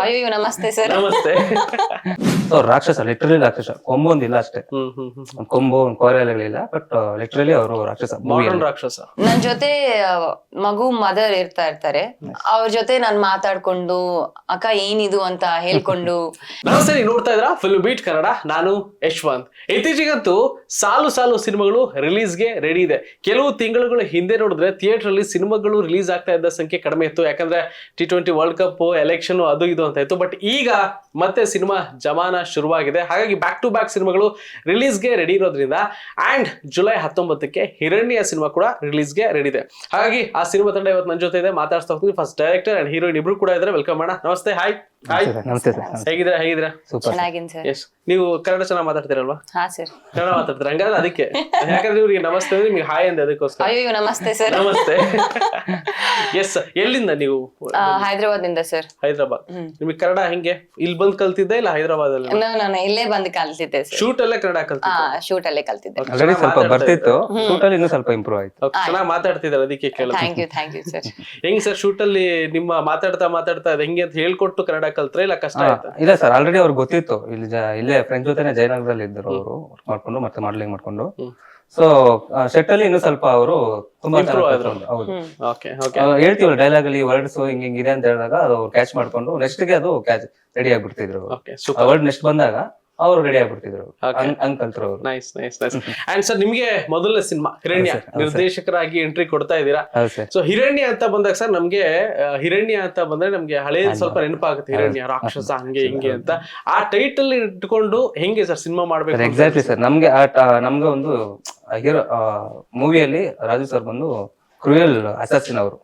ಅಯ್ಯೋ ನಮಸ್ತೆ ಸರ್. ನಮಸ್ತೆ. ಸೊ ರಾಕ್ಷಸ, ಲಿಟ್ರಲಿ ರಾಕ್ಷಸ, ಕೊಂಬೊಂದಿಲ್ಲ ಅಷ್ಟೇ, ಒಂದ್ ಕೊಂಬು ಒಂದ್ ಕೋರೆಗಳಿಲ್ಲ, ಬಟ್ ಲಿಟ್ರಲಿ ಅವರು ರಾಕ್ಷಸ. ಮಾಡರ್ನ್ ರಾಕ್ಷಸ. ನನ್ ಜೊತೆ ಮಗು ಮದರ್ ಇರ್ತಾರೆ, ಅವ್ರ ಜೊತೆ ನಾನ್ ಮಾತಾಡ್ಕೊಂಡು ಅಕ್ಕ ಏನಿದು ಅಂತ ಹೇಳ್ಕೊಂಡು. ನಮಸ್ತೆ, ನೀವು ನೋಡ್ತಾ ಇದ್ರ ಫಿಲ್ಮ್ ಬೀಟ್ ಕನ್ನಡ, ನಾನು ಯಶ್ವಂತ್. ಇತ್ತೀಚೆಗಂತೂ ಸಾಲು ಸಾಲು ಸಿನಿಮಾಗಳು ರಿಲೀಸ್ಗೆ ರೆಡಿ ಇದೆ. ಕೆಲವು ತಿಂಗಳುಗಳ ಹಿಂದೆ ನೋಡಿದ್ರೆ ಥಿಯೇಟರ್ ಅಲ್ಲಿ ಸಿನಿಮಾಗಳು ರಿಲೀಸ್ ಆಗ್ತಾ ಇದ್ದ ಸಂಖ್ಯೆ ಕಡಿಮೆ ಇತ್ತು, ಯಾಕಂದ್ರೆ T20 ವರ್ಲ್ಡ್ ಕಪ್, ಎಲೆಕ್ಷನ್ ಅದು ಇದು ಅಂತ ಇತ್ತು. ಬಟ್ ಈಗ ಮತ್ತೆ ಸಿನಿಮಾ ಜಮಾನ ಶುರುವಾಗಿದೆ. ಹಾಗಾಗಿ ಬ್ಯಾಕ್ ಟು ಬ್ಯಾಕ್ ಸಿನಿಮಾಗಳು ರಿಲೀಸ್ಗೆ ರೆಡಿ ಇರೋದ್ರಿಂದ ಅಂಡ್ ಜುಲೈ 19ಕ್ಕೆ ಹಿರಣ್ಯ ಸಿನಿಮಾ ಕೂಡ ರಿಲೀಸ್ಗೆ ರೆಡಿ ಇದೆ. ಹಾಗಾಗಿ ಆ ಸಿನಿಮಾ ತಂಡ ಇವತ್ತು ನನ್ನ ಜೊತೆ ಇದೆ, ಮಾತಾಡ್ತಾ ಹೋಗ್ತೀನಿ. ಫಸ್ಟ್ ಡೈರೆಕ್ಟರ್ ಅಂಡ್ ಹೀರೋಯಿನ್ ಇಬ್ರು ಕೂಡ ಇದ್ದಾರೆ. ವೆಲ್ಕಮ್ ಅಣ್ಣ. ನಮಸ್ತೆ. ಹಾಯ್. ನಮಸ್ತೆ ಸರ್. ಹೇಗಿದ್ದೀರಾ? ಚೆನ್ನಾಗಿನ್ ಸರ್. ಎಸ್, ನೀವು ಕನ್ನಡ ಚೆನ್ನಾಗಿ ಮಾತಾಡ್ತೀರಲ್ವಾ? ಹಾ ಸರ್. ಕನ್ನಡ ಮಾತಾಡ್ತೀರ ಹಂಗಾದ್ರೆ ಅದಕ್ಕೆ, ಯಾಕಂದ್ರೆ ಇವ್ರಿಗೆ ನಮಸ್ತೆ ಅಂದ್ರೆ ನಿಮ್ಗೆ ಹಾಯ್ ಅಂದೆ, ಅದಕ್ಕೋಸ್ಕರ. ಅಯ್ಯೋ ನಮಸ್ತೆ ಸರ್. ನಮಸ್ತೆ. ಎಸ್, ಎಲ್ಲಿಂದ ನೀವು? ಹೈದರಾಬಾದ್ ಇಂದ ಸರ್. ಹೈದರಾಬಾದ್. ನಿಮಗೆ ಕನ್ನಡ ಹೆಂಗೆ? ಇಲ್ಲಿ ಬಂದ್ ಕಲ್ತಿದ್ದೆ ಇಲ್ಲ ಹೈದರಾಬಾದ್ ಅಲ್ಲಿ? ನಾನು ಇಲ್ಲೇ ಬಂದು ಕಲ್ತಿದ್ದೆ ಸರ್. ಶೂಟ್ ಅಲ್ಲೇ ಕನ್ನಡ ಕಲ್ತಿದ್ದೆ? ಶೂಟ್ ಅಲ್ಲೇ ಕಲ್ತಿದ್ದೆ. ಆಲ್ರೆಡಿ ಸ್ವಲ್ಪ ಬರ್ತಿತ್ತು, ಶೂಟ್ ಅಲ್ಲಿ ಇನ್ನೂ ಸ್ವಲ್ಪ ಇಂಪ್ರೂವ್ ಆಯ್ತು. ಚೆನ್ನಾಗಿ ಮಾತಾಡ್ತಿದ್ದಾರೆ, ಅದಕ್ಕೆ ಕೇಳ. Thank you sir. ಹೆಂಗ್ ಸರ್ ಶೂಟ್ ಅಲ್ಲಿ ನಿಮ್ಮ ಮಾತಾಡ್ತಾ ಹೆಂಗೆ ಅಂತ ಹೇಳ್ಕೊಟ್ಟು ಕನ್ನಡ ಕಲ್ತ್ರೆ ಇಲ್ಲ ಕಷ್ಟ ಆಯ್ತಾ? ಇಲ್ಲ ಸರ್, ಆಲ್ರೆಡಿ ಅವ್ರಿಗೆ ಗೊತ್ತಿತ್ತು. ಇಲ್ಲೇ ಫ್ರೆಂಡ್ಸ್ ಜೊತೆನೆ ಜಯನಗರದಲ್ಲಿ ಇದ್ರು ಅವರು, ವರ್ಕ್ ಮಾಡ್ಕೊಂಡು ಮತ್ತೆ ಮಾಡ್ಲಿಂಗ್ ಮಾಡ್ಕೊಂಡು. ಸೊ ಸೆಟ್ ಅಲ್ಲಿ ಇನ್ನೂ ಸ್ವಲ್ಪ ಅವರು ತುಂಬಾ ಹೌದು ಹೇಳ್ತೀವಲ್ಲ ಡೈಲಾಗ್ ಅಲ್ಲಿ ವರ್ಡ್ಸ್ ಹಿಂಗಿದೆ ಅಂತ ಹೇಳಿದಾಗ ಅದು ಕ್ಯಾಚ್ ಮಾಡ್ಕೊಂಡು ನೆಕ್ಸ್ಟ್ ಗೆ ಅದು ಕ್ಯಾಚ್ ರೆಡಿ ಆಗ್ಬಿಡ್ತಿದ್ರು. ವರ್ಡ್ ನೆಕ್ಸ್ಟ್ ಬಂದಾಗ ಅವರು ರೆಡಿ ಆಗ್ಬಿಡ್ತಿದ್ರು. ಹಂಗ್ ಕಲ್ತರು ಅವರು. ನೈಸ್. ಅಂಡ್ ಸರ್, ನಿಮ್ಗೆ ಮೊದಲನೇ ಸಿನಿಮಾ ಹಿರಣ್ಯ, ನಿರ್ದೇಶಕರಾಗಿ ಎಂಟ್ರಿ ಕೊಡ್ತಾ ಇದ್ದೀರಾ. ಸೊ ಹಿರಣ್ಯ ಅಂತ ಬಂದಾಗ ಸರ್, ನಮ್ಗೆ ಹಿರಣ್ಯ ಅಂತ ಬಂದ್ರೆ ನಮ್ಗೆ ಹಳೇ ಸ್ವಲ್ಪ ನೆನಪಾಗುತ್ತೆ. ಹಿರಣ್ಯ ರಾಕ್ಷಸ ಹಂಗೆ ಹಿಂಗೆ ಅಂತ ಆ ಟೈಟಲ್ ಇಟ್ಕೊಂಡು ಹೆಂಗೆ ಸರ್ ಸಿನಿಮಾ ಮಾಡ್ಬೇಕು? Exactly sir. ನಮ್ಗೆ ಒಂದು ಹೀರೋ ಮೂವಿಯಲ್ಲಿ ರಾಜು ಸರ್ ಬಂದು ಕ್ರೂಯಲ್ ಅಸಾಸಿನ್ ಅವರು,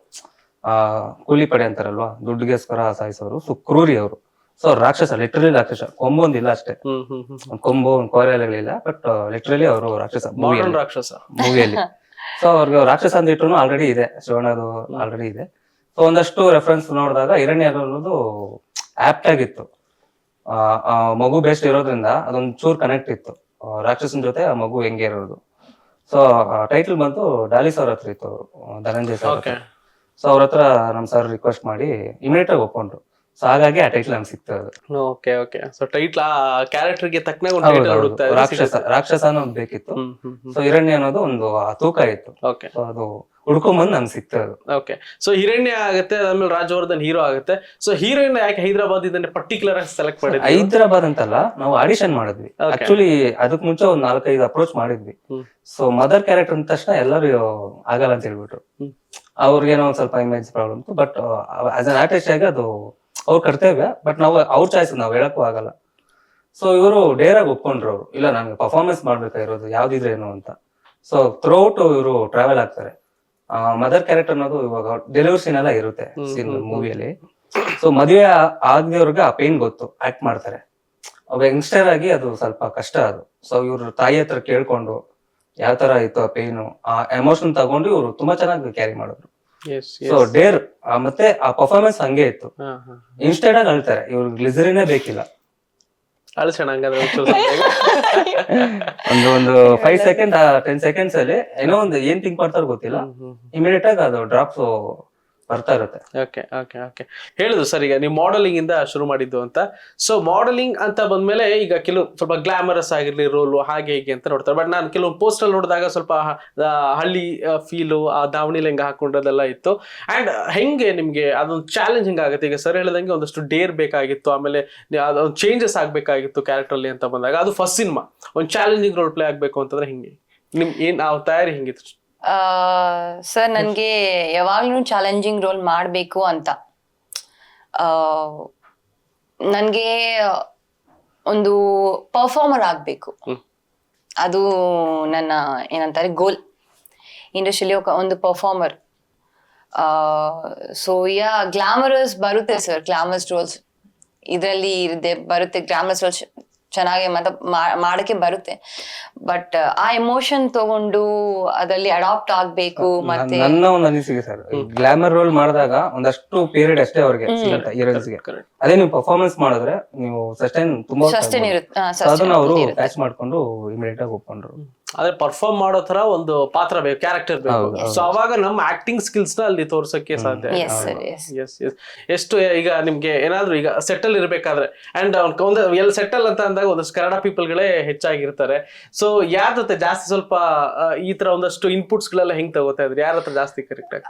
ಕೂಲಿ ಪಡೆ ಅಂತಾರಲ್ವಾ, ದುಡ್ಡಿಗೋಸ್ಕರ ಸಾಯಿಸೋರು. ಸೊ ಕ್ರೂರಿ ಅವರು. ಸೊ ರಾಕ್ಷಸ, ಲಿಟ್ರಲಿ ರಾಕ್ಷಸ, ಕೊಂಬೊಂದಿಲ್ಲ ಅಷ್ಟೇ, ಒಂದ್ ಕೊಂಬು ಒಂದ್ ಕೋರೆಗಳಿಲ್ಲ, ಬಟ್ ಲಿಟ್ರಲಿ ಅವರು ರಾಕ್ಷಸ ಮೂವಿಯಲ್ಲಿ. ಸೊ ಅವ್ರಿಗೆ ರಾಕ್ಷಸ ಅಂತ ಇಟ್ರು ಆಲ್ರೆಡಿ ಇದೆ, ಶಿವಣ್ಣದು ಆಲ್ರೆಡಿ ಇದೆ. ಸೊ ಒಂದಷ್ಟು ರೆಫರೆನ್ಸ್ ನೋಡಿದಾಗ ಹಿರಣ್ಯ ಅನ್ನೋದು ಆಪ್ಟ್ ಆಗಿತ್ತು. ಮಗು ಬೇಸ್ಟ್ ಇರೋದ್ರಿಂದ ಅದೊಂದ್ ಚೂರ್ ಕನೆಕ್ಟ್ ಇತ್ತು ರಾಕ್ಷಸನ್ ಜೊತೆ ಆ ಮಗು ಹೆಂಗೆ ಇರೋದು. ಸೊ ಟೈಟಲ್ ಬಂತು ಡಾಲಿ ಸರ್ ಹತ್ರ ಇತ್ತು, ಧನಂಜಯ್ ಸರ್. ಸೊ ಅವ್ರ ಹತ್ರ ನಮ್ ಸರ್ ರಿಕ್ವೆಸ್ಟ್ ಮಾಡಿ ಇಮಿಡಿಯೇಟ್ ಆಗಿ ಒಪ್ಕೊಂಡ್ರು. ಸೊ ಹಾಗಾಗಿ ಆ ಟೈಟಲ್ ನಮ್ಗೆ ಸಿಗ್ತದೆ. ಸೊ ಟೈಟಲ್ ಆ ಕ್ಯಾರೆಕ್ಟರ್ ಗೆ ತಕ್ಕನಾಗಿ ರಾಕ್ಷಸ ಅನ್ನೋದು ಬೇಕಿತ್ತು. ಸೊ ಹಿರಣ್ಯ ಅನ್ನೋದು ಒಂದು ತೂಕ ಇತ್ತು. ಸೊ ಅದು ಹುಡ್ಕೊಂಬಂದ್ ನಮ್ಗೆ ಸಿಗ್ತದೆ. ಓಕೆ. ಸೊ ಹಿರಣ್ಯ ಆಗುತ್ತೆ, ಆಮೇಲೆ ರಾಜವರ್ಧನ್ ಹೀರೋ ಆಗುತ್ತೆ. ಸೊ ಹೀರೋಯಿನ್ ಯಾಕೆ ಹೈದರಾಬಾದ್ ಇದನ್ನ ಪರ್ಟಿಕ್ಯುಲರ್ ಆಗಿ ಸೆಲೆಕ್ಟ್ ಮಾಡಿದ್ವಿ? ಹೈದರಾಬಾದ್ ಅಂತಲ್ಲ, ನಾವು ಆಡಿಷನ್ ಮಾಡಿದ್ವಿ. ಆಕ್ಚುಲಿ ಅದಕ್ ಮುಂಚೆ ಒಂದ್ 4-5 ಅಪ್ರೋಚ್ ಮಾಡಿದ್ವಿ. ಸೊ ಮದರ್ ಕ್ಯಾರೆಕ್ಟರ್ ಅಂದ ತಕ್ಷಣ ಎಲ್ಲರೂ ಆಗಲ್ಲ ಅಂತ ಹೇಳ್ಬಿಟ್ರು. ಅವ್ರಿಗೇನೋ ಒಂದ್ ಸ್ವಲ್ಪ ಇಮೇಜ್ ಪ್ರಾಬ್ಲಮ್ ಇತ್ತು. ಬಟ್ ಆಸ್ ಅನ್ ಆರ್ಟಿಸ್ಟ್ ಆಗಿ ಅದು ಅವ್ರ ಕರ್ತವ್ಯ. ಬಟ್ ನಾವು ಅವ್ರ ಚಾಯ್ಸ್, ನಾವ್ ಹೇಳಕ್ಕೂ ಆಗಲ್ಲ. ಸೊ ಇವರು ಡೇರ್ ಆಗಿ ಒಪ್ಕೊಂಡ್ರು. ಅವ್ರು ಇಲ್ಲ, ನನ್ಗೆ ಪರ್ಫಾರ್ಮೆನ್ಸ್ ಮಾಡ್ಬೇಕಾಗಿರೋದು ಯಾವ್ದಿದ್ರೆ ಏನು ಅಂತ. ಸೊ ಥ್ರೂಔಟ್ ಇವರು ಟ್ರಾವೆಲ್ ಆಗ್ತಾರೆ. ಮದರ್ ಕ್ಯಾರೆಕ್ಟರ್ ಅನ್ನೋದು ಇವಾಗ ಡೆಲಿವರಿ ಸೀನ್ ಎಲ್ಲ ಇರುತ್ತೆ ಮೂವಿಯಲ್ಲಿ. ಸೊ ಮದುವೆ ಆಗದವ್ರಿಗೆ ಆ ಪೇನ್ ಗೊತ್ತು, ಆಕ್ಟ್ ಮಾಡ್ತಾರೆ. ಅವಾಗ ಯಂಗ್ಸ್ಟರ್ ಆಗಿ ಅದು ಸ್ವಲ್ಪ ಕಷ್ಟ ಅದು. ಸೊ ಇವ್ರ ತಾಯಿ ಹತ್ರ ಕೇಳ್ಕೊಂಡು ಯಾವ ತರ ಇತ್ತು ಆ ಪೇನು, ಆ ಎಮೋಷನ್ ತಗೊಂಡು ಇವ್ರು ತುಂಬಾ ಚೆನ್ನಾಗಿ ಕ್ಯಾರಿ ಮಾಡಿದ್ರು. ಸೊ ಡೇರ್ ಮತ್ತೆ ಆ ಪರ್ಫಾರ್ಮೆನ್ಸ್ ಹಂಗೆ ಇತ್ತು. ಇನ್ಸ್ಟೆಂಟ್ ಆಗಿ ಅಳ್ತಾರೆ, ಇವ್ರಿಗೆ ಗ್ಲಿಸರಿನೇ ಬೇಕಿಲ್ಲ. ಒಂದು 5 ಸೆಕೆಂಡ್ 10 ಸೆಕೆಂಡ್ಸ್ ಅಲ್ಲಿ ಏನೋ ಒಂದು ಏನ್ ಥಿಂಕ್ ಮಾಡ್ತಾರೋ ಗೊತ್ತಿಲ್ಲ, ಇಮಿಡಿಯೇಟ್ ಆಗಿ ಅದು ಡ್ರಾಪ್ಸ್ ಬರ್ತಾ ಇರುತ್ತೆ. ಓಕೆ. ಹೇಳುದು ಸರ್, ಈಗ ನೀವು ಮಾಡೆಲಿಂಗ್ ಇಂದ ಶುರು ಮಾಡಿದ್ದು ಅಂತ. ಸೊ ಮಾಡೆಲಿಂಗ್ ಅಂತ ಬಂದ್ಮೇಲೆ ಈಗ ಕೆಲವು ಸ್ವಲ್ಪ ಗ್ಲಾಮರಸ್ ಆಗಿರ್ಲಿ ರೋಲು ಹಾಗೆ ಹೀಗೆ ಅಂತ ನೋಡ್ತಾರೆ. ಬಟ್ ನಾನು ಕೆಲವು ಪೋಸ್ಟರ್ ನೋಡಿದಾಗ ಸ್ವಲ್ಪ ಹಳ್ಳಿ ಫೀಲು, ಆ ದಾವಣಿಲಿ ಹೆಂಗೆ ಹಾಕೊಂಡ್ರದೆಲ್ಲ ಇತ್ತು. ಅಂಡ್ ಹೆಂಗೆ ನಿಮ್ಗೆ ಅದೊಂದು ಚಾಲೆಂಜಿಂಗ್ ಆಗುತ್ತೆ? ಈಗ ಸರ್ ಹೇಳ್ದಂಗೆ ಒಂದಷ್ಟು ಡೇರ್ ಬೇಕಾಗಿತ್ತು, ಆಮೇಲೆ ಅದೊಂದು ಚೇಂಜಸ್ ಆಗ್ಬೇಕಾಗಿತ್ತು ಕ್ಯಾರೆಕ್ಟರ್ ಅಲ್ಲಿ ಅಂತ ಬಂದಾಗ, ಅದು ಫಸ್ಟ್ ಸಿನಿಮಾ ಒಂದು ಚಾಲೆಂಜಿಂಗ್ ರೋಲ್ ಪ್ಲೇ ಆಗ್ಬೇಕು ಅಂತಂದ್ರೆ ಹಿಂಗೆ ನಿಮ್ ಏನ್ ಆ ತಯಾರಿ ಹೆಂಗಿತ್ತು? ಸರ್, ನನ್ಗೆ ಯಾವಾಗ್ಲೂ ಚಾಲೆಂಜಿಂಗ್ ರೋಲ್ ಮಾಡ್ಬೇಕು ಅಂತ. ನನ್ಗೆ ಒಂದು ಪರ್ಫಾರ್ಮರ್ ಆಗ್ಬೇಕು, ಅದು ನನ್ನ ಏನಂತಾರೆ ಗೋಲ್. ಇಂಡಸ್ಟ್ರಿಯಲ್ಲಿ ಒಂದು ಪರ್ಫಾರ್ಮರ್. ಸೊ ಗ್ಲಾಮರಸ್ ಬರುತ್ತೆ ಸರ್, ಗ್ಲಾಮರಸ್ ರೋಲ್ಸ್ ಇದರಲ್ಲಿ ಬರುತ್ತೆ. ಗ್ಲಾಮರಸ್ ರೋಲ್ಸ್ ಚೆನ್ನಾಗಿ ಮಾಡಕ್ಕೆ ಬರುತ್ತೆ. ಬಟ್ ಆ ಎಮೋಷನ್ ತಗೊಂಡು ಅದರಲ್ಲಿ ಅಡಾಪ್ಟ್ ಆಗ್ಬೇಕು. ಮತ್ತೆ ನನ್ನ ಒಂದು ಅನಿಸಿಕೆ ಸರ್, ಗ್ಲಾಮರ್ ರೋಲ್ ಮಾಡಿದಾಗ ಒಂದಷ್ಟು ಪೀರಿಯಡ್ ಅಷ್ಟೇ ಅವ್ರಿಗೆ ಹೀರೋಯಿನ್ಸ್ಗೆ. ಅದೇ ನೀವು ಪರ್ಫಾರ್ಮೆನ್ಸ್ ಮಾಡಿದ್ರೆ ನೀವು ಸಸ್ಟೈನ್ ತುಂಬಾ ಸಸ್ಟೈನ್ ಇರುತ್ತೆ ಅದನ್ನ ಅವರು ಕ್ಯಾಚ್ ಮಾಡ್ಕೊಂಡು ಇಮಿಡಿಯೇಟ್ ಆಗಿ ಒಪ್ಕೊಂಡ್ರು. ಅದೇ ಪರ್ಫಾರ್ಮ್ ಮಾಡೋ ತರ ಒಂದು ಪಾತ್ರ ಬೇಕು, ಕ್ಯಾರೆಕ್ಟರ್ ಬೇಕು. ಸೊ ಅವಾಗ ನಮ್ಮ ಆಕ್ಟಿಂಗ್ ಸ್ಕಿಲ್ಸ್ ನ ಅಲ್ಲಿ ತೋರ್ಸಕ್ಕೆ ಸಾಧ್ಯ. ಎಷ್ಟು ಈಗ ನಿಮ್ಗೆ ಏನಾದ್ರು ಈಗ ಸೆಟಲ್ ಇರ್ಬೇಕಾದ್ರೆ ಅಂಡ್ ಒಂದು ಎಲ್ಲಿ ಸೆಟಲ್ ಅಂತ ಅಂದಾಗ ಒಂದಷ್ಟು ಕನ್ನಡ ಪೀಪಲ್ ಗಳೇ ಹೆಚ್ಚಾಗಿರ್ತಾರೆ. ಸೊ ಯಾರ ಜೊತೆ ಜಾಸ್ತಿ ಸ್ವಲ್ಪ ಈ ತರ ಒಂದಷ್ಟು ಇನ್ಪುಟ್ಸ್ ಗಳೆಲ್ಲ ಹೆಂಗ್ ತಗೋತಾ ಇದ್ರಿ, ಯಾರ ಹತ್ರ ಜಾಸ್ತಿ ಕರೆಕ್ಟ್ ಆಗಿ?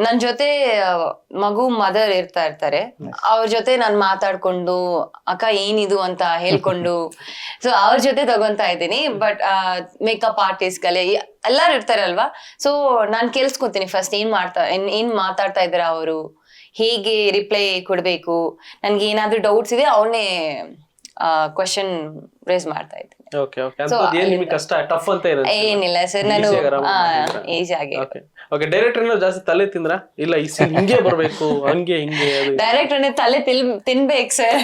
ನನ್ ಜೊತೆ ಮಗು ಮದರ್ ಇರ್ತಾರೆ, ಅವ್ರ ಜೊತೆ ನಾನ್ ಮಾತಾಡ್ಕೊಂಡು ಅಕ್ಕ ಏನಿದು ಅಂತ ಹೇಳ್ಕೊಂಡು ಸೊ ಅವ್ರ ಜೊತೆ ತಗೊಂತಾ ಇದ್ದೀನಿ. ಬಟ್ ಮೇಕಪ್ ಆರ್ಟಿಸ್ಟ್ ಗಳೇ ಎಲ್ಲಾರು ಇರ್ತಾರಲ್ವಾ, ಸೊ ನಾನ್ ಕೇಳಿಸ್ಕೊತೀನಿ ಫಸ್ಟ್ ಏನ್ ಮಾತಾಡ್ತಾ ಇದಾರೆ ಅವರು, ಹೇಗೆ ರಿಪ್ಲೈ ಕೊಡ್ಬೇಕು, ನನ್ಗೆ ಏನಾದ್ರೂ ಡೌಟ್ಸ್ ಇದೆ ಅವನ್ನೇ ಕ್ವಶನ್ ರೇಸ್ ಮಾಡ್ತಾ ಇದ್ದೀನಿ. ಏನಿಲ್ಲ ಸರ್, ನಾನು ಈಸಿ ಆಗಿ. ಡೈರೆಕ್ಟರ್ ಜಾಸ್ತಿ ತಲೆ ತಿಂದ್ರ ಇಲ್ಲ ಈ ಸೀನ್ ಹಿಂಗೆ ಬರ್ಬೇಕು ಹಂಗೆ ಹಿಂಗೆ? ಡೈರೆಕ್ಟರ್ ತಲೆ ತಿನ್ಬೇಕು ಸರ್.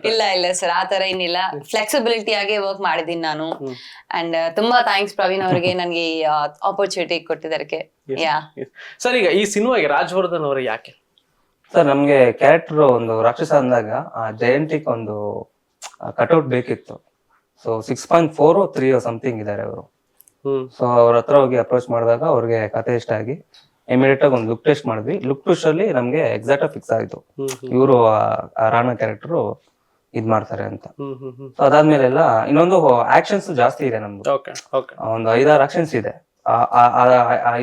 ಇಲ್ಲ ಸರ್, ಆ ತರ ಏನಿಲ್ಲ, ಫ್ಲೆಕ್ಸಿಬಿಲಿಟಿ ಆಗಿ ವರ್ಕ್ ಮಾಡಿದೀನಿ ನಾನು. ಅಂಡ್ ತುಂಬಾ ಥ್ಯಾಂಕ್ಸ್ ಪ್ರವೀಣ್ ಅವ್ರಿಗೆ ನನ್ಗೆ ಆಪರ್ಚುನಿಟಿ ಕೊಟ್ಟಿದ್ದಕ್ಕೆ. ಸರ್, ಈಗ ಈ ಸಿನಿಮಾಗೆ ರಾಜವರ್ಧನ್ ಅವರು ಯಾಕೆ ಸರ್? ನಮ್ಗೆ ಕ್ಯಾರೆಕ್ಟರ್ ಒಂದು ರಾಕ್ಷಸ ಅಂದಾಗ ಆ ಜಯಂಟಿಕ್ ಒಂದು ಕಟ್ಔಟ್ ಬೇಕಿತ್ತು. ಸೊ 6.4 3 ಸಮಥಿಂಗ್ ಇದಾರೆ ಅವರು. ಸೊ ಅವ್ರ ಹತ್ರ ಹೋಗಿ ಅಪ್ರೋಚ್ ಮಾಡಿದಾಗ ಅವ್ರಿಗೆ ಕತೆ ಇಷ್ಟ ಆಗಿ ಇಮಿಡಿಯೇಟ್ ಆಗಿ ಒಂದು ಲುಕ್ ಟೆಸ್ಟ್ ಮಾಡಿದ್ವಿ. ಲುಕ್ ಟೆಸ್ಟ್ ಅಲ್ಲಿ ನಮ್ಗೆ ಎಕ್ಸಾಕ್ಟ್ ಆಗಿ ಫಿಕ್ಸ್ ಆಯ್ತು, ಇವರು ರಾಣಾ ಕ್ಯಾರೆಕ್ಟರ್ ಇದ್ ಮಾಡ್ತಾರೆ ಅಂತ. ಸೊ ಅದಾದ್ಮೇಲೆ ಎಲ್ಲ ಇನ್ನೊಂದು ಆಕ್ಷನ್ಸ್ ಜಾಸ್ತಿ ಇದೆ ನಮ್ದು, ಒಂದು 5-6 ಆಕ್ಷನ್ಸ್ ಇದೆ.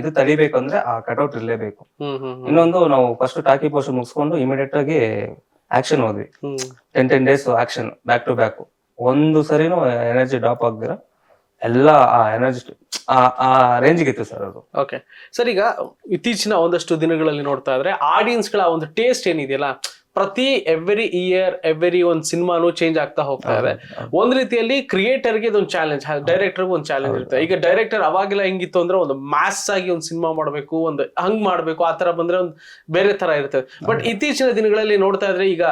ಇದು ತಡಿಬೇಕಂದ್ರೆ ಆ ಕಟ್ಔಟ್ ಇರ್ಲೇಬೇಕು. ಇನ್ನೊಂದು ನಾವು ಫಸ್ಟ್ ಟಾಕಿ ಪೋಸ್ಟ್ ಮುಗಿಸ್ಕೊಂಡು ಇಮಿಡಿಯೇಟ್ ಆಗಿ ಆಕ್ಷನ್ ಹೋದ್ವಿ. 10 days action back to back. ಒಂದು ಸರಿನೂ ಎನರ್ಜಿ ಡ್ರಾಪ್ ಆಗ್ದಿರ ಎಲ್ಲ ಆ ಎನರ್ಜಿ ಆ ರೇಂಜ್ಗೆ ಇತ್ತು ಸರ್ ಅದು. ಓಕೆ ಸರ್, ಈಗ ಇತ್ತೀಚಿನ ಒಂದಷ್ಟು ದಿನಗಳಲ್ಲಿ ನೋಡ್ತಾ ಇದ್ರೆ ಆಡಿಯನ್ಸ್ ಗಳ ಒಂದು ಟೇಸ್ಟ್ ಏನಿದೆಯಲ್ಲ, ಪ್ರತಿ ಎವ್ರಿ ಇಯರ್ ಎವ್ರಿ ಒಂದು ಸಿನಿಮಾನು ಚೇಂಜ್ ಆಗ್ತಾ ಹೋಗ್ತಾ ಇದೆ. ಒಂದ್ ರೀತಿಯಲ್ಲಿ ಕ್ರಿಯೇಟರ್ಗೆ ಇದೊಂದು ಚಾಲೆಂಜ್, ಡೈರೆಕ್ಟರ್ಗೆ ಒಂದು ಚಾಲೆಂಜ್ ಇರುತ್ತೆ. ಈಗ ಡೈರೆಕ್ಟರ್ ಅವಾಗೆಲ್ಲ ಹೆಂಗಿತ್ತು ಅಂದ್ರೆ ಒಂದು ಮಾಸ್ ಆಗಿ ಒಂದು ಸಿನಿಮಾ ಮಾಡ್ಬೇಕು, ಒಂದು ಹಂಗ್ ಮಾಡ್ಬೇಕು, ಆ ತರ ಬಂದ್ರೆ ಒಂದು ಬೇರೆ ತರ ಇರ್ತದೆ. ಬಟ್ ಇತ್ತೀಚಿನ ದಿನಗಳಲ್ಲಿ ನೋಡ್ತಾ ಇದ್ರೆ ಈಗ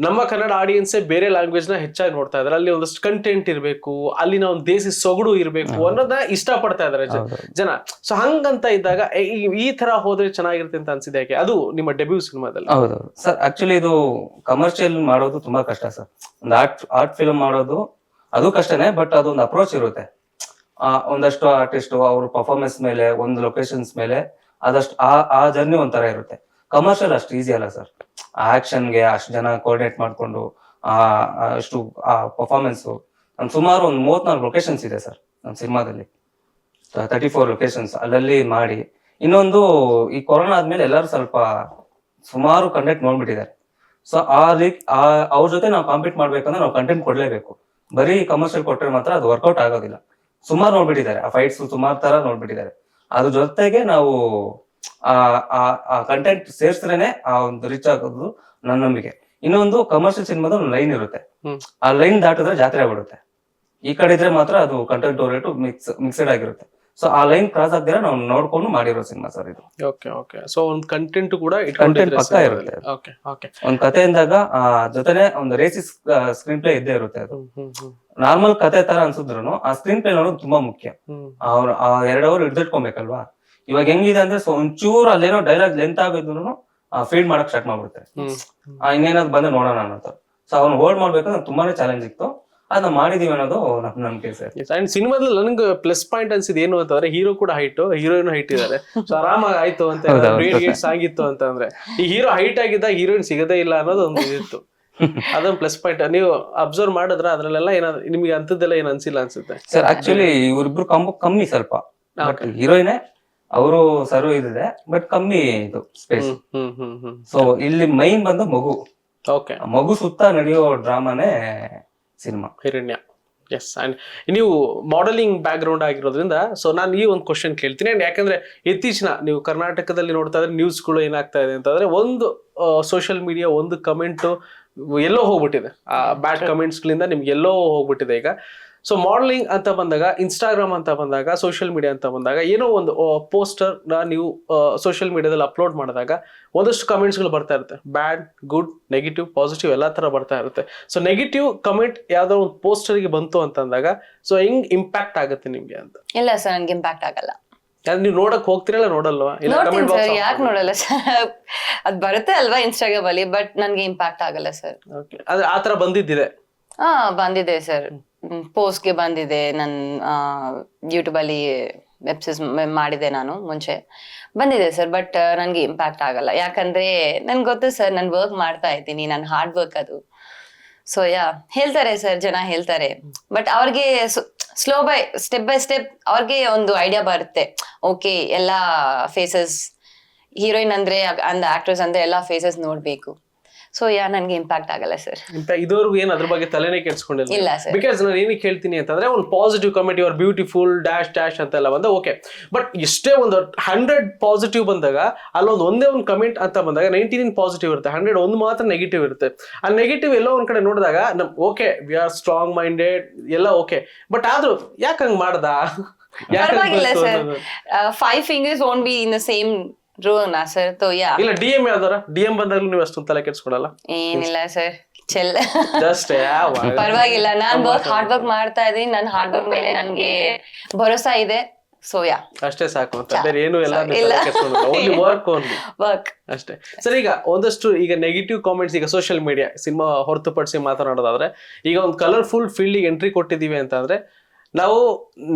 ನಮ್ಮ ಕನ್ನಡ ಆಡಿಯನ್ಸೇ ಬೇರೆ ಲ್ಯಾಂಗ್ವೇಜ್ ನ ಹೆಚ್ಚಾಗಿ ನೋಡ್ತಾ ಇದಾರೆ. ಅಲ್ಲಿ ಒಂದಷ್ಟು ಕಂಟೆಂಟ್ ಇರಬೇಕು, ಅಲ್ಲಿನ ಒಂದು ದೇಸಿ ಸೊಗಡು ಇರಬೇಕು ಅನ್ನೋದನ್ನ ಇಷ್ಟ ಪಡ್ತಾ ಇದಾರೆ ಜನ. ಸೊ ಹಂಗಂತ ಇದ್ದಾಗ ಈ ತರ ಹೋದ್ರೆ ಚೆನ್ನಾಗಿರುತ್ತೆ ಅಂತ ಅನ್ಸಿದೆ ಯಾಕೆ? ಅದು ನಿಮ್ಮ ಡೆಬ್ಯೂ ಸಿನಿಮಾದಲ್ಲಿ. ಹೌದು ಸರ್, ಆಕ್ಚುಲಿ ಇದು ಕಮರ್ಷಿಯಲ್ ಮಾಡೋದು ತುಂಬಾ ಕಷ್ಟ ಸರ್. ಒಂದು ಆರ್ಟ್ ಫಿಲ್ಮ್ ಮಾಡೋದು ಅದು ಕಷ್ಟನೇ, ಬಟ್ ಅದೊಂದು ಅಪ್ರೋಚ್ ಇರುತ್ತೆ. ಒಂದಷ್ಟು ಆರ್ಟಿಸ್ಟ್ ಅವ್ರ ಪರ್ಫಾರ್ಮೆನ್ಸ್ ಮೇಲೆ, ಒಂದು ಲೊಕೇಶನ್ಸ್ ಮೇಲೆ ಅದಷ್ಟು ಆ ಜರ್ನಿ ಒಂಥರ ಇರುತ್ತೆ. ಕಮರ್ಷಿಯಲ್ ಅಷ್ಟು ಈಸಿ ಅಲ್ಲ ಸರ್. ಆಕ್ಷನ್ಗೆ ಅಷ್ಟು ಜನ ಕೋಆರ್ಡಿನೇಟ್ ಮಾಡ್ಕೊಂಡು ಅಷ್ಟು ಆ ಪರ್ಫಾರ್ಮೆನ್ಸ್. ನಮ್ ಸುಮಾರು ಒಂದು 34 ಲೊಕೇಶನ್ಸ್ ಇದೆ ಸರ್ ನಮ್ ಸಿನಿಮಾದಲ್ಲಿ, 34 ಲೊಕೇಶನ್ಸ್ ಅಲ್ಲಲ್ಲಿ ಮಾಡಿ. ಇನ್ನೊಂದು ಈ ಕೊರೋನಾ ಆದ್ಮೇಲೆ ಎಲ್ಲರೂ ಸ್ವಲ್ಪ ಸುಮಾರು ಕಂಟೆಂಟ್ ನೋಡ್ಬಿಟ್ಟಿದ್ದಾರೆ. ಸೊ ಅವ್ರ ಜೊತೆ ನಾವು ಕಾಂಪೀಟ್ ಮಾಡ್ಬೇಕಂದ್ರೆ ನಾವು ಕಂಟೆಂಟ್ ಕೊಡ್ಲೇಬೇಕು. ಬರೀ ಕಮರ್ಷಿಯಲ್ ಕೊಟ್ಟರೆ ಮಾತ್ರ ಅದು ವರ್ಕೌಟ್ ಆಗೋದಿಲ್ಲ. ಸುಮಾರು ನೋಡ್ಬಿಟ್ಟಿದ್ದಾರೆ, ಆ ಫೈಟ್ಸ್ ಸುಮಾರು ತರ ನೋಡ್ಬಿಟ್ಟಿದ್ದಾರೆ. ಅದ್ರ ಜೊತೆಗೆ ನಾವು ಆ ಕಂಟೆಂಟ್ ಸೇರ್ಸ್ರೇನೆ ಆ ಒಂದು ರೀಚ್ ಆಗೋದು ನನ್ನ ನಂಬಿಕೆ. ಇನ್ನೊಂದು ಕಮರ್ಷಿಯಲ್ ಸಿನಿಮಾದ ಒಂದು ಲೈನ್ ಇರುತ್ತೆ, ಆ ಲೈನ್ ದಾಟಿದ್ರೆ ಜಾತ್ರೆ ಆಗ್ಬಿಡುತ್ತೆ. ಈ ಕಡೆ ಇದ್ರೆ ಮಾತ್ರ ಅದು ಕಂಟೆಂಟ್ ಓರಿಯೆಂಟೆಡ್ ಮಿಕ್ಸ್ಡ್ ಆಗಿರುತ್ತೆ. ಸೊ ಆ ಲೈನ್ ಕ್ರಾಸ್ ಆಗ್ದಿರ ನಾವು ನೋಡ್ಕೊಂಡು ಮಾಡಿರೋ ಸಿನಿಮಾ ಸರ್ ಇದು. ಸೊ ಒಂದು ಕಂಟೆಂಟ್ ಕೂಡ ಪಕ್ಕ ಇರುತ್ತೆ. ಒಂದ್ ಕತೆ ಅಂದಾಗ ಜೊತೆನೆ ಒಂದು ರೇಸಿಸ್ ಸ್ಕ್ರೀನ್ ಪ್ಲೇ ಇದ್ದೇ ಇರುತ್ತೆ. ಅದು ನಾರ್ಮಲ್ ಕತೆ ತರ ಅನ್ಸಿದ್ರು ಆ ಸ್ಕ್ರೀನ್ ಪ್ಲೇ ಅನ್ನೋದು ತುಂಬಾ ಮುಖ್ಯ. ಅವ್ರು 2 hour ಹಿಡ್ದಿಟ್ಕೊಬೇಕಲ್ವಾ. ಇವಾಗ ಹೆಂಗಿದೆ ಅಂದ್ರೆ ಒಂಚೂರು ಅಲ್ಲೇನೋ ಡೈಲಾಗ್ ಲೆಂತ್ ಆಗಿದ್ರು ಫೀಡ್ ಮಾಡಕ್ ಸ್ಟಾರ್ಟ್ ಮಾಡ್ಬಿಡ್ತಾರೆ. ಇನ್ನೇನಾದ್ರು ಬಂದ್ರೆ ನೋಡೋಣ ಅನ್ನೋದು. ಸೊ ಅವ್ನು ಹೋಲ್ಡ್ ಮಾಡ್ಬೇಕಂದ್ರೆ ತುಂಬಾನೇ ಚಾಲೆಂಜ್ ಇತ್ತು, ಅದನ್ನ ಮಾಡಿದೀವಿ ಅನ್ನೋದು ನಮ್ ಕೇಸ್. ಅಂಡ್ ಸಿನಿಮಾದಲ್ಲಿ ನನಗೆ ಪ್ಲಸ್ ಪಾಯಿಂಟ್ ಅನ್ಸಿದ್ ಏನು ಅಂತಂದ್ರೆ ಹೀರೋ ಕೂಡ ಹೈಟ್, ಹೀರೋಯಿನ್ ಹೈಟ್ ಇದಾರೆ. ಸೊ ಆರಾಮಾಗಿ ಆಯ್ತು ಅಂತ ಆಗಿತ್ತು ಅಂತಂದ್ರೆ ಈ ಹೀರೋ ಹೈಟ್ ಆಗಿದ್ದ ಹೀರೋಯಿನ್ ಸಿಗದೇ ಇಲ್ಲ ಅನ್ನೋದು ಒಂದು ಇತ್ತು. ಅದೊಂದು ಪ್ಲಸ್ ಪಾಯಿಂಟ್. ನೀವು ಅಬ್ಸರ್ವ್ ಮಾಡಿದ್ರೆ ಅದ್ರಲ್ಲೆಲ್ಲ ಏನಾದ್ರು ನಿಮ್ಗೆ ಅಂತದ್ದೆಲ್ಲ ಏನ್ ಅನ್ಸಿಲ್ಲ ಅನ್ಸುತ್ತೆ ಸರ್? ಆಕ್ಚುಲಿ ಇವ್ರಿಬ್ರು ಕಮ್ಮಿ ಸ್ವಲ್ಪ. ಹೀರೋಯಿನೇ ಅವರು ಸರ್ವ್ ಇದೆ, ಬಟ್ ಕಮ್ಮಿ ಇದು ಸ್ಪೇಸ್. ಸೊ ಇಲ್ಲಿ ಮೈನ್ ಬಂದು ಮಗು ಸುತ್ತ ನಡೆಯೋ ಡ್ರಾಮಾನೇ ಸಿನಿಮಾ ಹಿರಣ್ಯ. ಎಸ್, ಅಂಡ್ ನೀವು ಮಾಡೆಲಿಂಗ್ ಬ್ಯಾಕ್ ಗ್ರೌಂಡ್ ಆಗಿರೋದ್ರಿಂದ ಸೊ ನಾನು ಈ ಒಂದು ಕ್ವಶನ್ ಕೇಳ್ತೀನಿ. ಅಂಡ್ ಯಾಕಂದ್ರೆ ಇತ್ತೀಚಿನ ನೀವು ಕರ್ನಾಟಕದಲ್ಲಿ ನೋಡ್ತಾ ಇದ್ರೆ ನ್ಯೂಸ್ಗಳು ಏನಾಗ್ತಾ ಇದೆ ಅಂತಂದ್ರೆ, ಒಂದು ಸೋಷಿಯಲ್ ಮೀಡಿಯಾ ಒಂದು ಕಮೆಂಟ್ ಎಲ್ಲೋ ಹೋಗ್ಬಿಟ್ಟಿದೆ, ಆ ಬ್ಯಾಡ್ ಕಮೆಂಟ್ಸ್ ಗಳಿಂದ ನಿಮ್ಗೆ ಎಲ್ಲೋ ಹೋಗ್ಬಿಟ್ಟಿದೆ ಈಗ. ಸೊ ಮಾಡೆಲಿಂಗ್ ಅಂತ ಬಂದಾಗ, ಇನ್ಸ್ಟಾಗ್ರಾಮ್ ಅಂತ ಬಂದಾಗ, ಸೋಷಿಯಲ್ ಮೀಡಿಯಾ ಅಂತ ಬಂದಾಗ, ಏನೋ ಒಂದು ಪೋಸ್ಟರ್ ನೀವು ಸೋಷಿಯಲ್ ಮೀಡಿಯಾದಲ್ಲಿ ಅಪ್ಲೋಡ್ ಮಾಡಿದಾಗ ಒಂದಷ್ಟು ಕಮೆಂಟ್ಸ್ಗಳು ಬರ್ತಾ ಇರುತ್ತೆ. ಬ್ಯಾಡ್, ಗುಡ್, ನೆಗೆಟಿವ್, ಪಾಸಿಟಿವ್ ಎಲ್ಲ ತರ ಬರ್ತಾ ಇರುತ್ತೆ. ಸೊ ನೆಗೆಟಿವ್ ಕಮೆಂಟ್ ಯಾವ್ದೋ ಒಂದು ಪೋಸ್ಟರ್ಗೆ ಬಂತು ಅಂತಂದಾಗ ಸೊ ಹೆಂಗ್ ಇಂಪ್ಯಾಕ್ಟ್ ಆಗುತ್ತೆ ನಿಮ್ಗೆ ಅಂತ? ಇಲ್ಲ ಸರ್, ನನ್ಗೆ ಇಂಪ್ಯಾಕ್ಟ್ ಆಗಲ್ಲ. ಅದ್ ನೀವು ನೋಡಕ್ ಹೋಗ್ತಿರಲ್ಲ ನೋಡಲ್ವಾ? ಇಲ್ಲ ನೋಡ್ತೀನಿ ಕಮೆಂಟ್ ಸರ್, ಬಾಕ್ಸ್. ಯಾಕೆ ನೋಡಲ್ಲ ಸರ್? ಅದ್ ಬರುತ್ತೆ ಅಲ್ವಾ ಇನ್ಸ್ಟಾಗ್ರಾಮ್ ಅಲ್ಲಿ, ಬಟ್ ನನ್ಗೆ ಇಂಪ್ಯಾಕ್ಟ್ ಆಗಲ್ಲ ಸರ್. ಓಕೆ, ಅದು ಆ ತರ ಬಂದಿದ್ದಿದೆ. ಹಾ ಬಂದಿದೆ ಸರ್, ಪೋಸ್ಟ್ಗೆ ಬಂದಿದೆ. ನನ್ ಯೂಟ್ಯೂಬ್ ಅಲ್ಲಿ ವೆಬ್ಸೈಸ್ ಮಾಡಿದೆ ನಾನು ಮುಂಚೆ, ಬಂದಿದೆ ಸರ್. ಬಟ್ ನನ್ಗೆ ಇಂಪ್ಯಾಕ್ಟ್ ಆಗಲ್ಲ, ಯಾಕಂದ್ರೆ ನನ್ಗೆ ಗೊತ್ತು ಸರ್, ನಾನು ವರ್ಕ್ ಮಾಡ್ತಾ ಇದ್ದೀನಿ, ನನ್ನ ಹಾರ್ಡ್ ವರ್ಕ್ ಅದು. ಸೊ ಹೇಳ್ತಾರೆ ಸರ್, ಜನ ಹೇಳ್ತಾರೆ, ಬಟ್ ಅವ್ರಿಗೆ ಸ್ಟೆಪ್ ಬೈ ಸ್ಟೆಪ್ ಅವ್ರಿಗೆ ಒಂದು ಐಡಿಯಾ ಬರುತ್ತೆ. ಓಕೆ, ಎಲ್ಲಾ ಫೇಸಸ್, ಹೀರೋಯಿನ್ ಅಂದ್ರೆ ಅಂದ್ ಆಕ್ಟ್ರೆಸ್ ಅಂದ್ರೆ ಎಲ್ಲಾ ಫೇಸಸ್ ನೋಡ್ಬೇಕು. ಸೊ ನನ್ಗೆ ಇಂಪ್ಯಾಕ್ಟ್ ಆಗಲ್ಲ ಸರ್. ಇದುವರೆಗೂ ಏನ್ ಅದ್ರ ಬಗ್ಗೆ ತಲೆನೇ ಇಲ್ಲ ಕೆಡ್ಸ್ಕೊಂಡಿಲ್ಲ. sir. ಬಿಕಾಸ್ ನಾನು ಏನಕ್ಕೆ ಹೇಳ್ತೀನಿ ಅಂತಂದ್ರೆ, ಒಂದು positive comment, you are beautiful dash dash ಅಂತೆಲ್ಲ ಬಂದ ಓಕೆ, ಬಟ್ ಎಷ್ಟೇ ಒಂದು 100 ಪಾಸಿಟಿವ್ ಬಂದಾಗ ಅಲ್ಲೊಂದು ಒಂದೇ ಒಂದು ಕಮೆಂಟ್ ಅಂತ ಬಂದಾಗ 99 ಪಾಸಿಟಿವ್ ಇರುತ್ತೆ, 100 ಒಂದು ಮಾತ್ರ ನೆಗೆಟಿವ್ ಇರುತ್ತೆ. ಆ ನೆಗೆಟಿವ್ ಎಲ್ಲೋ ಒಂದ್ ಕಡೆ ನೋಡಿದಾಗ okay, we are strong minded ಎಲ್ಲ ಓಕೆ, ಬಟ್ ಆದ್ರೂ ಯಾಕೆ ಹಂಗ್ ಮಾಡ್ದ? ಪರವಾಗಿಲ್ಲ sir, 5 fingers won't be in the same row ನಾ ಸರ್. ಇಲ್ಲ DM ಯಾವ್ದಾರ DM ಬಂದಾಗ್ಲೂ ನೀವು ಅಷ್ಟೊಂದು ತಲೆ ಕೆಡ್ಸ್ಕೊಳಲ್ಲ? ಏನಿಲ್ಲ ಸರ್, ಚೆಲ್. ಜಸ್ಟ್ ಪರವಾಗಿಲ್ಲ, ನಾನ್ ಹಾರ್ಡ್ ವರ್ಕ್ ಮಾಡ್ತಾ ಇದೀನಿ, ನನ್ ಹಾರ್ಡ್ ವರ್ಕ್ ಮೇಲೆ ನನ್ಗೆ ಭರೋಸಾ ಇದೆ. ಸೊ ಅಷ್ಟೇ ಸಾಕು ಅಂತ, ಬೇರೆ ಏನು ಎಲ್ಲ ವರ್ಕ್ ಅಷ್ಟೇ. ಸರ್, ಈಗ ಒಂದಷ್ಟು ಈಗ ನೆಗೆಟಿವ್ ಕಾಮೆಂಟ್ಸ್, ಈಗ ಸೋಷಿಯಲ್ ಮೀಡಿಯಾ ಸಿನಿಮಾ ಹೊರತುಪಡಿಸಿ ಮಾತನಾಡೋದಾದ್ರೆ, ಈಗ ಒಂದು ಕಲರ್ಫುಲ್ ಫೀಲ್ಡಿಗೆ ಎಂಟ್ರಿ ಕೊಟ್ಟಿದೀವಿ ಅಂತಂದ್ರೆ, ನಾವು